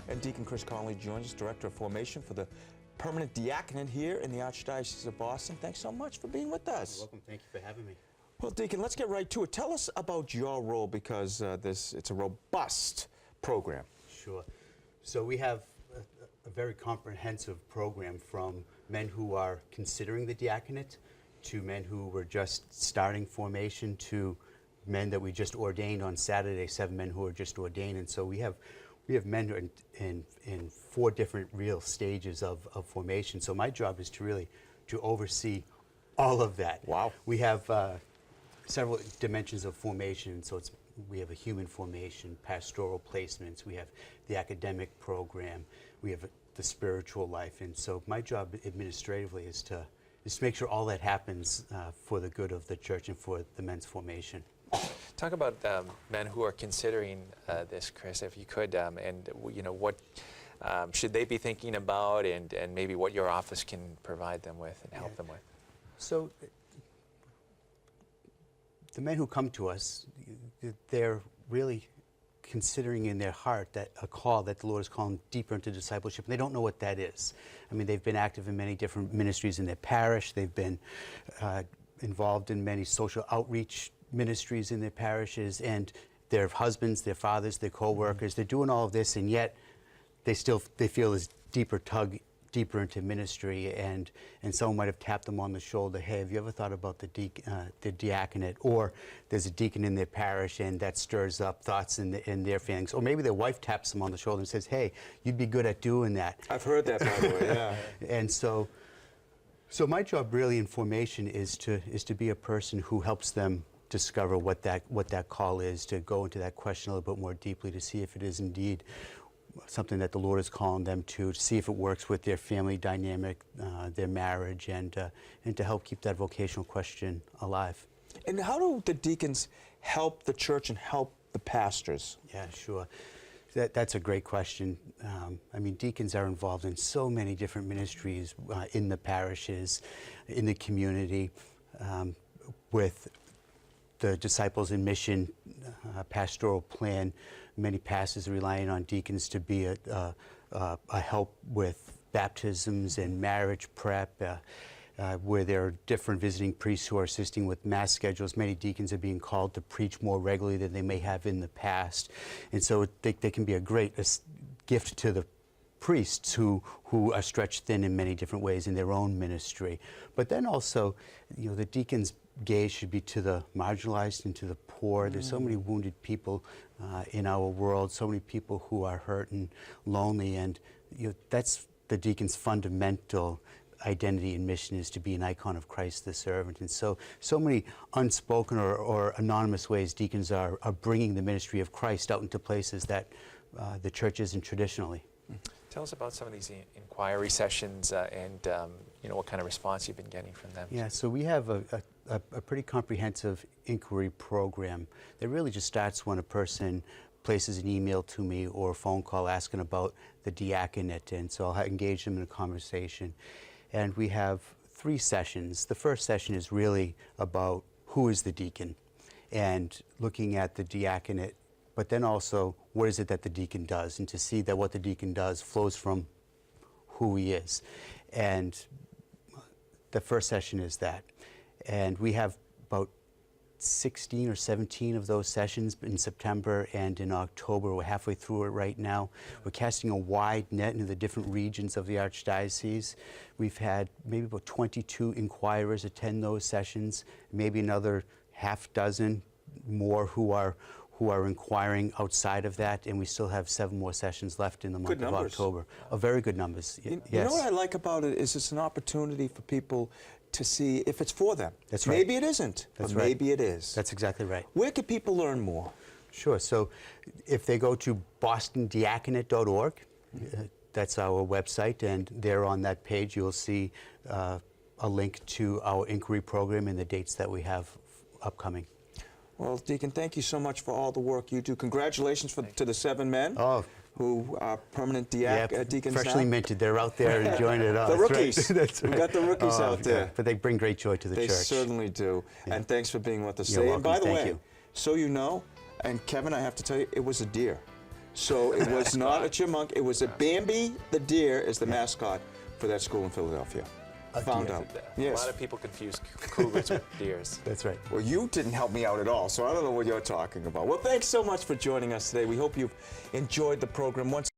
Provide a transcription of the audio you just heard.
And Deacon Chris Connelly joins us, Director of Formation for the Permanent Diaconate here in the Archdiocese of Boston. Thanks so much for being with us. You're welcome. Thank you for having me. Well, Deacon, let's get right to it. Tell us about your role, because it's a robust program. Sure. So we have a very comprehensive program, from men who are considering the diaconate to men who were just starting formation to men that we just ordained on Saturday, 7 men who are just ordained. And so we have men who are in 4 different real stages of formation. So my job is to oversee all of that. Wow. We have several dimensions of formation. So we have a human formation, pastoral placements, we have the academic program, we have the spiritual life. And so my job administratively is to make sure all that happens for the good of the church and for the men's formation. Talk about men who are considering this, Chris, if you could, and what should they be thinking about, and maybe what your office can provide them with and help them with. So the men who come to us, they're really considering in their heart that a call that the Lord is calling deeper into discipleship, and they don't know what that is. I mean, they've been active in many different ministries in their parish. They've been involved in many social outreach ministries in their parishes, and their husbands, their fathers, their co-workers, they're doing all of this, and yet they feel this deeper tug deeper into ministry, and someone might have tapped them on the shoulder, hey, have you ever thought about the diaconate? Or there's a deacon in their parish and that stirs up thoughts in their feelings. Or maybe their wife taps them on the shoulder and says, hey, you'd be good at doing that. I've heard that, by the way, yeah. And so my job really in formation is to be a person who helps them discover what that call is, to go into that question a little bit more deeply, to see if it is indeed something that the Lord is calling them to see if it works with their family dynamic, their marriage, and to help keep that vocational question alive. And how do the deacons help the church and help the pastors? Yeah, sure. That's a great question. I mean, deacons are involved in so many different ministries in the parishes, in the community, with the Disciples in Mission pastoral plan. Many pastors are relying on deacons to be a help with baptisms and marriage prep, where there are different visiting priests who are assisting with mass schedules. Many deacons are being called to preach more regularly than they may have in the past. And so they can be a great gift to the priests who are stretched thin in many different ways in their own ministry. But then also, the deacons' gaze should be to the marginalized and to the poor. There's so many wounded people in our world, so many people who are hurt and lonely, and that's the deacon's fundamental identity and mission, is to be an icon of Christ the servant. And so many unspoken or anonymous ways deacons are bringing the ministry of Christ out into places that the church isn't traditionally. Tell us about some of these inquiry sessions and what kind of response you've been getting from them. Yeah, so we have a pretty comprehensive inquiry program that really just starts when a person places an email to me or a phone call asking about the diaconate, and so I'll engage them in a conversation. And we have 3 sessions. The first session is really about who is the deacon and looking at the diaconate, but then also what is it that the deacon does, and to see that what the deacon does flows from who he is. And the first session is that. And we have about 16 or 17 of those sessions in September and in October. We're halfway through it right now. We're casting a wide net into the different regions of the Archdiocese. We've had maybe about 22 inquirers attend those sessions, maybe another half dozen more who are inquiring outside of that, and we still have 7 more sessions left in the month of October. Very good numbers. You know what I like about it is it's an opportunity for people to see if it's for them. That's right. Maybe it isn't, That's but right. maybe it is. That's exactly right. Where can people learn more? Sure. So if they go to bostondiaconate.org, that's our website, and there on that page you'll see a link to our inquiry program and the dates that we have upcoming. Well, Deacon, thank you so much for all the work you do. Congratulations to the 7 men who are permanent deacons freshly now. minted. They're out there enjoying it all. The rookies. That's right. We got the rookies out there. Yeah. But they bring great joy to the church. They certainly do. Yeah. And thanks for being with us You're today. welcome. And by the Thank way, you. so you know, and Kevin, I have to tell you, it was a deer. So it was not a chipmunk. It was a Bambi the deer is the mascot for that school in Philadelphia. Found out. A Yes. lot of people confuse cougars with deers. That's right. Well, you didn't help me out at all, so I don't know what you're talking about. Well, thanks so much for joining us today. We hope you've enjoyed the program. Once